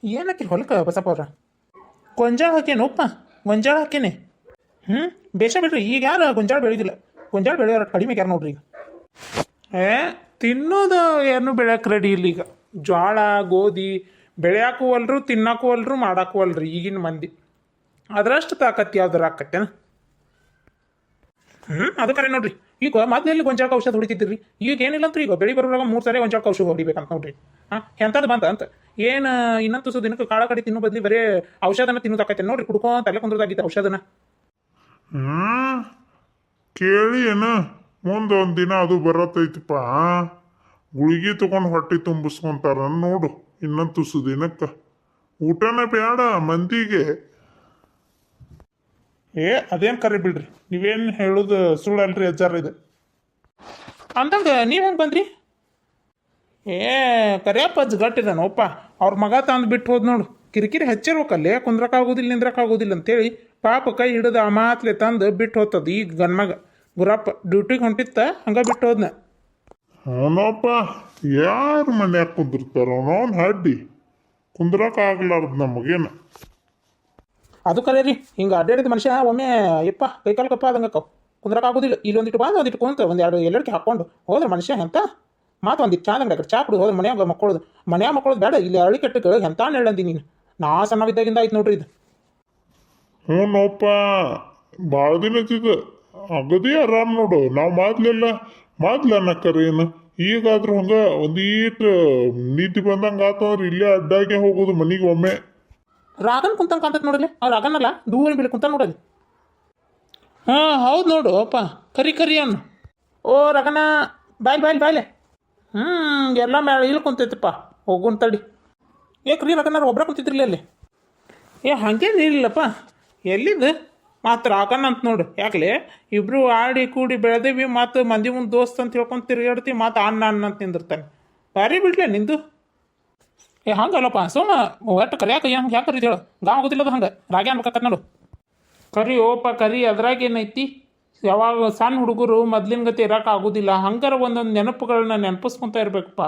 ಏನಕ್ಕೆ ಹೊಲಕ್ಕೆ ಬಸಪ್ಪ ಅವ್ರ ಗೊಂಜಾಳ ಹಾಕೇನೋಪ್ಪ ಗೊಂಜಾಳ ಹಾಕೇನೆ ಬೇಷ ಬಿಡ್ರಿ ಈಗ ಯಾರು ಗೊಂಜಾಳ ಬೆಳೆಯೋದಿಲ್ಲ ಗೊಂಜಾಳ ಬೆಳೆಯೋರು ಕಡಿಮೆ ಯಾರು ನೋಡ್ರಿ ಈಗ ಏ ತಿನ್ನೋದು ಏನು ಬೆಳೆಯಕ್ಕೆ ರೆಡಿ ಇಲ್ಲ ಈಗ ಜೋಳ ಗೋಧಿ ಬೆಳೆಯಾಕೂ ಅಲ್ರು ತಿನ್ನಕ್ಕೂ ಅಲ್ರು ಮಾಡಕ್ಕೂ ಅಲ್ರಿ ಈಗಿನ ಮಂದಿ ಅದರಷ್ಟು ತಾಕತ್ತು ಯಾವ್ದಾರು ಆಕತ್ತೇನ ಅದು ಕರೆ ನೋಡ್ರಿ ಈಗ ಮೊದಲೆಲ್ಲಿ ಗೊಂಜಾಳಕ್ಕೆ ಔಷಧ ಹೊಡಿತಿದ್ರಿ ಈಗ ಏನಿಲ್ಲ ಅಂತ ಈಗ ಬೆಳೆ ಬರುವಾಗ 3 ಸಾರಿ ಗೊಂಜಾಳಕ್ಕೆ ಔಷಧ ಹೊಡಿಬೇಕಂತ ನೋಡ್ರಿ ಎಂಥದ್ದು ಬಂತ ಅಂತ ಏನು ಇನ್ನೊಂದು ತುಸು ದಿನಕ್ಕೆ ಕಾಳ ಕಡೆ ತಿನ್ನೋ ಬದ್ಲಿ ಬರೀ ಔಷಧನ ತಿನ್ನೋದಾಕೈತೆ ನೋಡ್ರಿ ಕುಡ್ಕೊಂತ ತಲೆ ಕುಂದ್ರದಾಗಿತ್ತು ಔಷಧನ ಕೇಳಿ ಏನ ಮುಂದೊಂದು ದಿನ ಅದು ಬರತ್ತೈತಿಪ್ಪ ಗುಳಿಗೆ ತಗೊಂಡು ಹೊಟ್ಟೆ ತುಂಬಿಸ್ಕೊಂತಾರ ನೋಡು ಇನ್ನೊಂದು ತುಸು ದಿನಕ್ಕೆ ಊಟನೇ ಬೇಡ ಮಂದಿಗೆ. ಅದೇನು ಕರೆ ಬಿಡ್ರಿ ನೀವೇನು ಹೇಳೋದು ಸುಳ್ಳಲ್ರಿ ಅಜ್ಜಾರ ಇದು ಅಂದಂಗ ನೀವು ಹೆಂಗೆ ಬಂದ್ರಿ ಕರಿಯಪ್ಪ ಅಜ್ಜ ಗಟ್ಟಿದಾನೋಪ್ಪ ಅವ್ರ ಮಗ ತಂದು ಬಿಟ್ಟು ಹೋದ್ ನೋಡು ಕಿರಿಕಿರಿ ಹಚ್ಚಿರ್ಬೇಕಲ್ಲೇ ಕುಂದ್ರಕ್ಕಾಗೋದಿಲ್ಲ ನಿಂದ್ರಕ್ಕಾಗೋದಿಲ್ಲ ಅಂತೇಳಿ ಪಾಪ ಕೈ ಹಿಡಿದು ಆ ಮಾತ್ಲೆ ತಂದು ಬಿಟ್ಟು ಹೋಗ್ತದ ಈಗ ಗನ್ಮಗ ಗುರಪ್ಪ ಡ್ಯೂಟಿಗೆ ಹೊಂಟಿತ್ತ ಹಂಗೆ ಬಿಟ್ಟು ಹೋದ್ನ. ಅವನಪ್ಪ ಯಾರು ಮನ್ಯಾಗ ಕುಂದಿರ್ತಾರ ಅವನವನ್ ಹಡ್ಡಿ ಕುಂದ್ರಕ್ಕಾಗ್ಲಾರ್ದು ನಮಗೇನು ಅದು ಕರೆ ರೀ ಹಿಂಗೆ ಅಡ್ಡಾಡಿದ ಮನುಷ್ಯ ಒಮ್ಮೆ ಯಪ್ಪ ಕೈಕಾಲು ಕಪ್ಪ ಆದಂಗೆ ಕುಂದ್ರಕ್ಕಾಗೋದಿಲ್ಲ ಇಲ್ಲೊಂದಿಟ್ಟು ಬಂದು ಒಂದಿಟ್ಟು ಕುಂತ ಒಂದೆರಡು ಎಲ್ಲರಿಗೆ ಹಾಕ್ಕೊಂಡು ಹೋದ್ರೆ ಮನುಷ್ಯ ಎಂತ ಮಾತು ಒಂದಿಟ್ಟು ಚಾದಂಗೆ ಕಡೆ ಚಾ ಕುಡಿದು ಹೋದ್ರೆ ಮನ್ಯಾಗ ಮಕ್ಕಳದು ಬೇಡ ಇಲ್ಲಿ ಅಳಿ ಕಟ್ಟಕ್ಕೆ ಎಂತ ಹೇಳಂದಿ ನೀನು ನಾ ಸಣ್ಣವಿದ್ದಾಗಿಂದ ಆಯ್ತು ನೋಡ್ರಿ ಇದು. ಹ್ಞೂನಪ್ಪ ಭಾಳ ದಿನ ಇದ್ದಿದ್ದು ಅಗದಿ ಆರಾಮ್ ನೋಡು ನಾವು ಮೊದ್ಲು ಅನ್ನಕ್ಕರೇನು ಈಗಾದ್ರೂ ಹಂಗೆ ಒಂದೀಟು ನೀತಿ ಬಂದಂಗೆ ಆತಂದ್ರೆ ಇಲ್ಲೇ ಅಡ್ಡಾಗೆ ಹೋಗೋದು ಮನೆಗೆ ಒಮ್ಮೆ. ರಾಗನ್ ಕುಂತಂಗೆ ಕಾಂತತ್ ನೋಡಲಿ ಆ ರಾಗನಲ್ಲ ದೂರ ಬೀಳಿ ಕುಂತ ನೋಡಲಿ. ಹೌದು ನೋಡು ಅಪ್ಪ ಕರಿ ಅನ್ನು ಓ ರಗನ ಬಾಯ್ಲೆ ಎಲ್ಲ ಮೇಳ ಇಲ್ಲಿ ಕುಂತೈತಪ್ಪ ಹೋಗುನ್ ತಡಿ ಏಕ್ರಿ ರಗನಾರ ಒಬ್ಬರ ಕುಂತಿದ್ರಲಿ ಅಲ್ಲಿ ಹಾಗೇನಿಲ್ಲಪ್ಪ ಎಲ್ಲಿದ್ದು ಮತ್ತು ರಾಗನ್ ಅಂತ ನೋಡು ಯಾಕಲೆ ಇಬ್ಬರು ಆಡಿ ಕೂಡಿ ಬೆಳೆದೇವಿ ಮತ್ತು ಮಂದಿ ಮುಂದೆ ದೋಸ್ತ್ ಅಂತ ಹೇಳ್ಕೊಂಡು ತಿರುಗಾಡ್ತಿ ಮತ್ತು ಅನ್ನ ಅಂತ ನಿಂದಿರ್ತಾನೆ ಭಾರಿ ಬಿಡ್ಲೆ ನಿಂದು ಹಂಗಲ್ಲಪ್ಪ ಸೋಮ ಒಟ್ಟು ಕರಿಯಾಕ ಹಂಗೆ ಯಾಕೆ ಕರೀತೇಳು ಗಾವ್ ಆಗೋದಿಲ್ಲದು ಹಂಗೆ ರಾಗಿ ಅನ್ಬೇಕತ್ತ ನೋಡು ಕರಿ ಓಪ ಕರಿ ಅದ್ರಾಗ ಏನೈತಿ ಯಾವಾಗ ಸಣ್ಣ ಹುಡುಗರು ಮೊದ್ಲಿನ ಗತಿ ಇರೋಕೆ ಆಗೋದಿಲ್ಲ ಹಂಗಾರ ಒಂದೊಂದು ನೆನಪುಗಳನ್ನ ನೆನಪಿಸ್ಕೊತಾ ಇರ್ಬೇಕಪ್ಪ.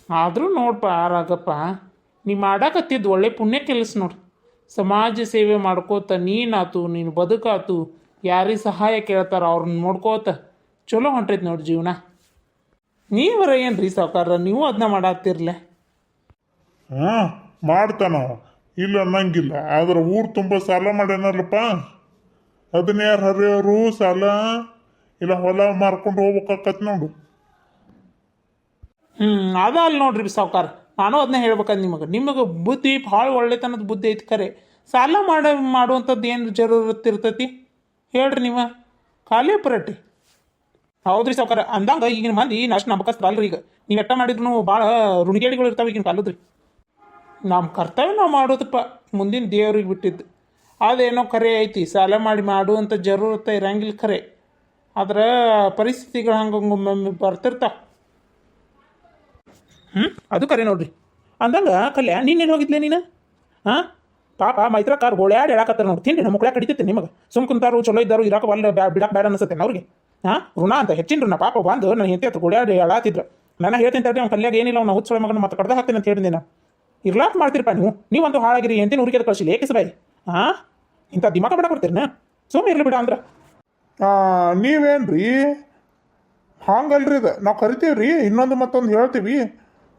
ಆದರೂ ನೋಡಪ್ಪ ರಾಗಪ್ಪ ನೀ ಮಾಡಾಕತ್ತಿದ್ದು ಒಳ್ಳೆ ಪುಣ್ಯ ಕೆಲಸ ನೋಡು ಸಮಾಜ ಸೇವೆ ಮಾಡ್ಕೋತ ನೀನಾತು ನೀನು ಬದುಕಾತು ಯಾರಿಗೆ ಸಹಾಯ ಕೇಳ್ತಾರ ಅವ್ರನ್ನ ನೋಡ್ಕೋತ ಚಲೋ ಹೊಂಟೈತಿ ನೋಡಿ ಜೀವನ. ನೀವರ ಏನು ರೀ ಸಾವುಕಾರ ನೀವು ಅದನ್ನ ಮಾಡಾತ್ತಿರ್ಲೆ ಮಾಡ್ತಾನ ಇಲ್ಲ ಅನ್ನಂಗಿಲ್ಲ ಆದ್ರೆ ಊರು ತುಂಬ ಸಾಲ ಮಾಡ್ಯಾನಲ್ಲಪ್ಪ ಅದನ್ನ ಯಾರು ಹರಿಯೋರು ಸಾಲ ಇಲ್ಲ ಹೊಲ ಮಾರ್ಕೊಂಡು ಹೋಗ್ಬೇಕಾಕತ್ ನೋಡು. ಅದ ಅಲ್ಲಿ ನೋಡ್ರಿ ಸಾವುಕಾರ ನಾನು ಅದನ್ನ ಹೇಳ್ಬೇಕಂದು ನಿಮಗೆ ಬುದ್ಧಿ ಭಾಳ ಒಳ್ಳೆತನದ ಬುದ್ಧಿ ಐತಿ ಖರೆ ಸಾಲ ಮಾಡುವಂಥದ್ದು ಏನು ಜರೂರತ್ ಇರ್ತೈತಿ ಹೇಳ್ರಿ ನೀವು ಖಾಲಿ ಪರಟಿ ಹೌದ್ರಿ ಸಾವುಕಾರ ಅಂದಂಗೆ ಈಗಿನ ಮಂದಿ ಅಷ್ಟು ನಂಬಕಸ್ತ್ರ ಅಲ್ರಿ ಈಗ ನೀವು ಎಟ್ಟ ಮಾಡಿದ್ರು ಭಾಳ ರುಣಿಗೇಡಿಗಳು ಇರ್ತಾವೆ ಈಗಿನ ಕಾಲದ್ರಿ ನಮ್ಮ ಕರ್ತವ್ಯ ನಾವು ಮಾಡೋದಪ್ಪ ಮುಂದಿನ ದೇವ್ರಿಗೆ ಬಿಟ್ಟಿದ್ದು ಅದೇನೋ ಖರೆ ಐತಿ ಸಾಲ ಮಾಡುವಂಥ ಜರೂರತ್ತ ಇರಂಗಿಲ್ಲ ಖರೆ ಆದ್ರೆ ಪರಿಸ್ಥಿತಿಗಳು ಹಂಗೆ ಬರ್ತಿರ್ತಾವೆ. ಅದು ಕರೆ ನೋಡ್ರಿ ಅಂದಂಗೆ ಕಲ್ಯಾ ನೀನೇನು ಹೋಗಿದ್ಲೆ ನೀನು ಪಾಪ ಮೈತ್ರ ಕಾರ್ ಗೋಳ್ಯಾಡಿ ಹೇಳಾಕತ್ತಾರ ನೋಡಿ ತಿಂಡಿ ನಮ್ಮ ಮಕ್ಕಳ ಕಡಿತೈತೆ ನಿಮಗೆ ಸುಮ್ ಕುಂತಾರು ಚಲೋ ಇದ್ದಾರು ಇರಾಕ ಒಳ್ಳೆ ಬಿಡಕ್ಕೆ ಬೇಡ ಅನಿಸುತ್ತೆ ಅವ್ರಿಗೆ ಋಣ ಅಂತ ಹೆಚ್ಚಿನ ಋಣ ಪಾಪ ಬಂದು ನಾನು ಹೆಂಡತಿ ಹತ್ರ ಗೋಳ್ಯಾಡಿ ಹೇಳಾತಿದ್ರು ನಾನು ಹೇಳ್ತೀನಿ ತಡ್ರಿ ಅವ್ನು ಕಲ್ಯಾಗ ಏನಿಲ್ಲ ಅವ್ನು ಹುಚ್ಚೊಳ ಮಗನ ಮತ್ತೆ ಕಡ್ದ ಹಾಕ್ತೀನಿ ಅಂತ ಹೇಳಿದೆ ನಾನು ಇರ್ಲಾಕ್ ಮಾಡ್ತೀರಪ್ಪ ನೀವಂತೂ ಹಾಳಾಗಿರಿ ಎಂತಿನ ಊರಿಗೆ ಕಳಿಸಿಲ್ಲ ಏಕೆ ಬಾಯಿ ಇಂಥ ದಿಮಾಕ ಬಿಡ ಕೊಡ್ತೀರಿ ಸುಮ್ಮನೆ ಇರಲಿ ಬಿಡ ಅಂದ್ರೆ ನೀವೇನ್ರಿ ಹಂಗಲ್ರಿ ಇದು ನಾವು ಕರಿತೀವ್ರಿ ಇನ್ನೊಂದು ಮತ್ತೊಂದು ಹೇಳ್ತೀವಿ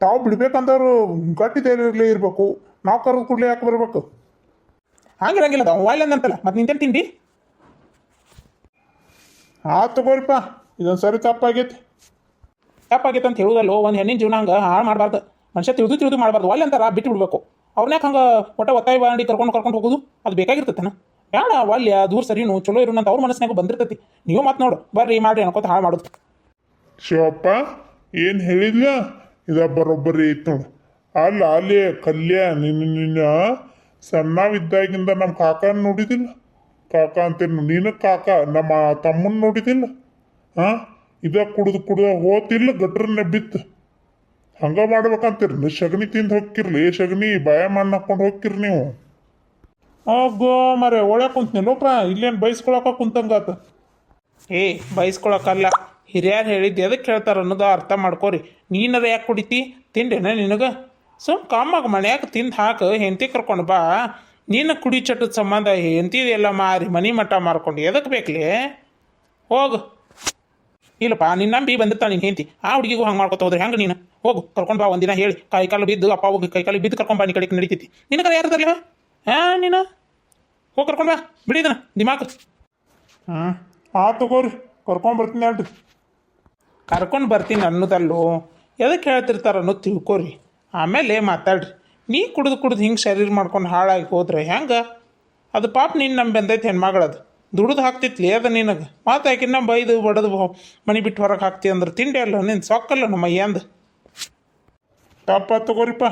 ತಾವು ಬಿಡ್ಬೇಕಂದವ್ರು ಗಟ್ಟಿದೇಲಿ ಇರಬೇಕು ನಾವು ಕರೆದು ಕೂಡಲೇ ಯಾಕೆ ಬರ್ಬೇಕು ಹಂಗಿರಂಗಿಲ್ಲ ಅದು ವಾಯ್ಲ್ ಅಂತಲ್ಲ ಮತ್ತೆ ನಿಂತೇನು ತಿಂಡಿ ತಗೋರಿಪ್ಪ ಇದೊಂದು ಸರಿ ತಪ್ಪಾಗೈತಿ ಅಂತ ಹೇಳೋದಲ್ಲ ಒಂದು ಹೆಣ್ಣಿನ ಜೀವನ ಹಂಗೆ ಹಾಳು ಮಾಡಬಾರ್ದು ಮನುಷ್ಯ ತಿಳಿದು ಮಾಡಬಾರ್ದು ಒಳ್ಳೆ ಅಂತಾರ ಬಿಟ್ಟು ಬಿಡ್ಬೇಕು ಅವ್ರನ್ಯಾಕೆ ಹಂಗೆ ಒತ್ತಾಯ ಮಾಡಿ ಕರ್ಕೊಂಡು ಹೋಗೋದು ಅದು ಬೇಕಾಗಿರ್ತೈತೆನ ಬೇಡ ಒಳ್ಳೆ ದೂರ ಸರಿನು ಚಲೋ ಇರೋಣ ಅಂತ ಅವ್ರ ಮನಸ್ಸಿನಾಗ ಬಂದಿರ್ತೈತಿ ನೀವು ಮತ್ತೆ ನೋಡು ಬರ್ರಿ ಮಾಡ್ರಿ ಅನ್ಕೋತ ಹಾಳು ಮಾಡೋದು. ಶಿವಪ್ಪ ಏನು ಹೇಳಿದ್ಲ ಇದ ಬರೋಬ್ಬರಿ ಐತೆ ನೋಡು ಅಲ್ಲ ಅಲ್ಲಿ ಕಲ್ಯ ನಿನ್ನ ಸಣ್ಣವಿದ್ದಾಗಿಂದ ನಮ್ಮ ಕಾಕನ ನೋಡಿದಿಲ್ಲ ಕಾಕ ಅಂತೇನು ನೀನು ಕಾಕ ನಮ್ಮ ತಮ್ಮನ ನೋಡಿದಿಲ್ಲ ಇದ ಕುಡ್ದು ಹೋತಿಲ್ಲ ಗಟ್ರನ್ನೇ ಬಿತ್ತು ಹಂಗೆ ಮಾಡ್ಬೇಕಂತೀರಿ ಸಗಣಿ ತಿಂದು ಹೋಗ್ತಿರ್ಲಿ ಸಗಣಿ ಬಾಯ ಮಣ್ಣು ಹಾಕ್ಕೊಂಡು ಹೋಗ್ತಿರಿ ನೀವು ಹೋಗೋ ಮರೆ ಒಳಗೆ ಕುಂತ್ನೇನೋಪ್ಪ ಇಲ್ಲೇನು ಬೈಸ್ಕೊಳಕ ಕುಂತಂಗಾತ ಬೈಸ್ಕೊಳಕಲ್ಲ ಹಿರಿಯರು ಹೇಳಿದ್ದು ಎದಕ್ಕೆ ಹೇಳ್ತಾರೆ ಅನ್ನೋದು ಅರ್ಥ ಮಾಡ್ಕೋರಿ ನೀನರ ಯಾಕೆ ಕುಡಿತಿ ತಿಂಡೇನ ನಿನಗೆ ಸುಮ್ ಕಮ್ಮಾಗ ಮನ್ಯಾಗ ತಿಂದು ಹಾಕು ಹೆಂಡತಿ ಕರ್ಕೊಂಡು ಬಾ. ನೀನು ಕುಡಿ ಚಟದ ಸಂಬಂಧ ಹೆಂಡತಿದೆಲ್ಲ ಮಾರಿ ಮನಿ ಮಠ ಮಾರ್ಕೊಂಡು ಎದಕ್ಕೆ ಬೇಕಲಿ? ಹೋಗು. ಇಲ್ಲಪ್ಪ ನಿನ್ನ ನಂಬಿ ಬಂದಿರ್ತಾಳೆ ನೀನು ಹೆಂಡತಿ, ಆ ಹುಡುಗಿಗೂ ಹಂಗೆ ಮಾಡ್ಕೊತ ಹೋದ್ರೆ ಹೆಂಗೆ? ನೀನು ಹೋಗು, ಕರ್ಕೊಂಡು ಬಾ. ಒಂದಿನ ಹೇಳಿ ಕಾಲು ಬಿದ್ದು ಅಪ್ಪ ಹೋಗಿ ಕಾಲು ಬಿದ್ದು ಕರ್ಕೊಂಡು ಬಾ. ನೀ ಕಡೆಗೆ ನಡೀತೈತಿ. ನಿನ್ನ ಕಡೆ ಯಾರ್ದಾರಲ್ಲ ನೀನು ಹೋಗಿ ಕರ್ಕೊಂಡು ಬಾ. ಬಿಡಿದನ ದಿಮಾಕ್. ತಗೋರಿ, ಕರ್ಕೊಂಬರ್ತೀನಿ ಹೇಳ್ರಿ. ಕರ್ಕೊಂಡು ಬರ್ತೀನಿ ಅನ್ನೋದಲ್ಲೋ, ಎದಕ್ಕೆ ಹೇಳ್ತಿರ್ತಾರ ಅನ್ನೋದು ತಿಳ್ಕೊರಿ, ಆಮೇಲೆ ಮಾತಾಡ್ರಿ. ನೀ ಕುಡ್ದು ಹಿಂಗೆ ಶರೀರ ಮಾಡ್ಕೊಂಡು ಹಾಳಾಗಿ ಹೋದ್ರೆ ಹೆಂಗೆ? ಅದು ಪಾಪ ನೀನು ನಮ್ಮ ಬಂದೈತೆ ಹೆಣ್ಮಗಳದು, ದುಡ್ದು ಹಾಕ್ತಿತ್ಲಿ ಅದು ನಿನಗೆ. ಮಾತು ಯಾಕಿನ್ನ ಬೈದು ಬಡದು ಮನೆ ಬಿಟ್ಟು ಹೊರಗೆ ಹಾಕ್ತಿ ಅಂದ್ರೆ ತಿಂಡಿ ಅಲ್ಲ ನಿನ್ನ ಸೊಕ್ಕಲ್ಲ ನಮ್ಮ ಅಯ್ಯಂದು. ತಪ್ಪ ತಗೋರಿಪ್ಪ,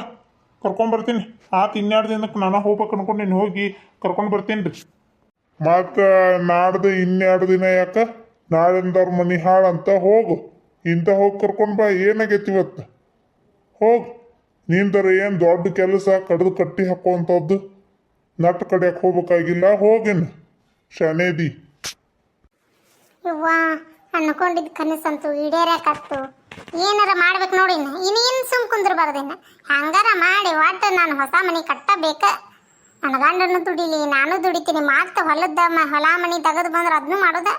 ಕರ್ಕೊಂಬರ್ತೀನಿ. ಇನ್ಯಾರು ದಿನಕ್ಕೆ ನಾನು ಹೋಗ್ಬೇಕು ಅನ್ಕೊಂಡು ನೀನು ಹೋಗಿ ಕರ್ಕೊಂಡು ಬರ್ತೀನಿ ರೀ. ಮತ್ತು ನಾಡ್ದು ಇನ್ನೆರಡು ದಿನ ಯಾಕೆ? ನಾಳಿಂದವ್ರ ಮನೆ ಹಾಳಂತ ಹೋಗು. ಇಂಥ ಹೋಗಿ ಕರ್ಕೊಂಡು ಬಾ. ಏನಾಗೈತಿ ಇವತ್ತು? ಹೋಗು. ನಿಂದರ ಏನು ದೊಡ್ಡ ಕೆಲಸ ಕಡ್ದು ಕಟ್ಟಿ ಹಾಕುವಂಥದ್ದು? ನಟ್ಟು ಕಡಿಯಕ್ಕೆ ಹೋಗ್ಬೇಕಾಗಿಲ್ಲ. ಹೋಗಿನ ಶನೇದಿ. ಯವ್ವ, ಅನ್ಕೊಂಡಿದ್ದು ಕನಸಂತೂ ಈಡೇರಕತ್ತು. ಏನಾರ ಮಾಡ್ಬೇಕು ನೋಡಿ. ಇನ್ನೇನು ಸುಮ್ ಕುಂದ್ರಬಾರ್ದಿನ್ನ. ಹಂಗಾರ ಮಾಡಿ ಒಟ್ಟು ನಾನು ಹೊಸ ಮನೆ ಕಟ್ಟಬೇಕ. ನನ್ನ ಗಂಡನ್ನು ದುಡಿಲಿ, ನಾನು ದುಡಿತೀನಿ. ಮತ್ತೆ ಹೊಲ ಮನೆ ತೆಗೆದು ಬಂದ್ರೆ ಅದನ್ನು ಮಾಡೋದ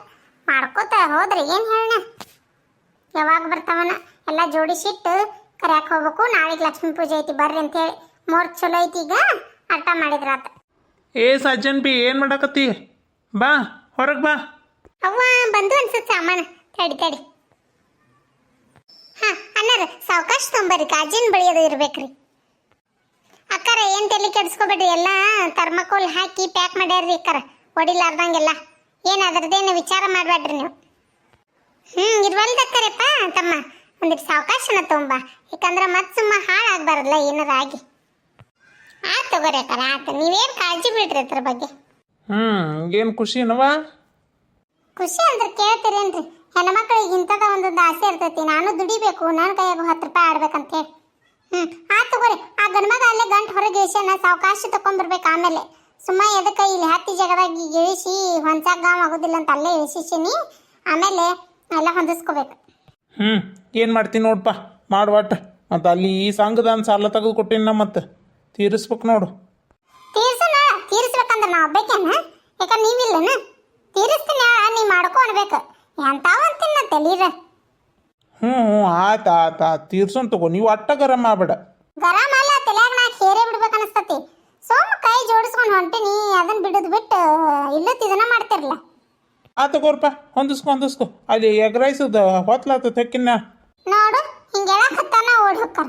ಮಾಡ್ಕೋತ ಹೋದ್ರೆ ಏನು ಹೇಳ? ಯಾವಾಗ ಬರ್ತಾವನ ಎಲ್ಲ ಜೋಡಿಸಿಟ್ಟು ಕರ್ಯಾಕೆ ಹೋಗ್ಬೇಕು. ನಾಳೆಗೆ ಲಕ್ಷ್ಮೀ ಪೂಜೆ ಐತಿ ಬರ್ರಿ ಅಂತೇಳಿ. ಮೂರ್ ಚಲೋ ಐತಿ. ಈಗ ಅರ್ಥ ಮಾಡಿದ್ರಾತ. ಏ ಸಜ್ಜನ್ ಬಿ ಏನು ಮಾಡಕತ್ತಿ? ಬಾ ಹೊರಗೆ ಬಾ. ಅವ್ವ ಬಂದು ಅನ್ಸುತ್ತೆ ಸಾಮಾನು. ತಡಿ. ಅನ್ನಾರ ಸಾವಕಾಶ ತೊಂಬರ್ರಿ, ಗಾಜಿನ ಬಳಿಯೋದು ಇರ್ಬೇಕ್ರಿ. ಅಕ್ಕಾರ ಏನು ತಲೆ ಕೆಡಿಸ್ಕೊಬೇಡ್ರಿ. ಎಲ್ಲ ಥರ್ಮಕೋಲ್ ಹಾಕಿ ಪ್ಯಾಕ್ ಮಾಡ್ಯಾರ್ರಿ ಅಕ್ಕಾರ, ಹೊಡಿಲಾರ್ದಂಗೆಲ್ಲ. ಏನು ಅದ್ರದ್ದೇನು ವಿಚಾರ ಮಾಡಬೇಡ್ರಿ ನೀವು. ಇರ್ವಲ್ದಕ್ಕರಪ್ಪ ತಮ್ಮ, ಒಂದಿಟ್ಟು ಸಾವಕಾಶನ ತೊಂಬ. ಯಾಕಂದ್ರೆ ಮತ್ತೆ ಸುಮ್ಮ ಹಾಳಾಗಬಾರಲ್ಲ ಏನಾರ ಆಗಿ. ಆಯ್ತು ತಗೋರಿ ಅಕ್ಕಾರ, ಆಯ್ತು. ನೀವೇನು ಕಾಳಜಿ ಬಿಡ್ರಿ ಅದ್ರ ಬಗ್ಗೆ. ಏನು ಖುಷಿನವಾ? ಖುಷಿ ಅಂದ್ರೆ ಕೇಳ್ತೀರೇನ್ರಿ? ಹೆಣ್ಮಕ್ಳಿಗೆ ಇಂಥದ ಒಂದೊಂದು ಆಸೆ ಇರ್ತೈತಿ. ನಾನು ದುಡಿಬೇಕು, ನನ್ನ ಕೈಯಾಗ 10 ರೂಪಾಯಿ ಆಡ್ಬೇಕಂತ ಹೇಳಿ. ಆಯ್ತು ತಗೋರಿ. ಆ ಗಂಡ್ಮಗ ಅಲ್ಲೇ ಗಂಟು ಹೊರಗೆ ಇಳಿಸ್ಯಾನ, ಸಾವಕಾಶ ತಕೊಂಡ್ಬರ್ಬೇಕು. ಆಮೇಲೆ ಸುಮ್ಮ ಎದಕ್ಕೆ ಇಲ್ಲಿ ಹತ್ತಿ ಜಾಗದಾಗ ಇಳಿಸಿ ಹೊಂಚಾಗ ಗಾಮ್ ಆಗೋದಿಲ್ಲ ಅಂತ ಅಲ್ಲೇ ಇಳಿಸಿನಿ. ಆಮೇಲೆ ಎಲ್ಲ ಹೊಂದಿಸ್ಕೋಬೇಕು. ಏನು ಮಾಡ್ತೀನಿ ನೋಡಪ್ಪ, ಮಾಡ್ವಾಟ. ಮತ್ತು ಅಲ್ಲಿ ಈ ಸಂಘದ ಸಾಲ ತೆಗೆದು ಕೊಟ್ಟಿನ ಮತ್ತೆ ತೀರಿಸ್ಬೇಕು ನೋಡು. ತೀರಿಸ್ಬೇಕಂದ್ರೆ ನಾವು ಬೇಕೇನ? ಯಾಕಂದ್ರೆ ನೀವಿಲ್ಲನ ತೀರಿಸ್ತೀನಿ. ನೀ ಮಾಡ್ಕೊ ಅನ್ಬೇಕು. ಎಂತಾವಂತಿನ ತಲೀರ. ಆಯ್ತಾ ತೀರ್ಸೋನ್ ತಗೋ. ನೀವು ಅಟ್ಟ ಗರಂ ಮಾಡಬೇಡ. ಗರಂ ಅಲ್ಲ, ತಲೆಯಾಗ ನಾ ಹೇರೇ ಬಿಡ್ಬೇಕು ಅನಿಸ್ತತಿ. ಸೋಮ ಕೈ ಜೋಡಿಸ್ಕೊಂಡು ಹೊಂಟಿನಿ, ಅದನ್ನ ಬಿಡೋದು ಬಿಟ್ಟು ಇಲ್ಲತ್ ಇದನ್ನ ಮಾಡ್ತಿರ್ಲ. ತಗೋರ್ಪ, ಹೊಂದಿಸ್ಕೊ. ಅಲ್ಲಿ ಎಗ್ ರೈಸದ ಹೊತ್ಲಾತ ತೆಕ್ಕಿನ ನೋಡು. ಹಿಂಗೆ ಹೇಳಕತ್ತಾನ ಓಡ್ ಹೋಗ್ತಾರ.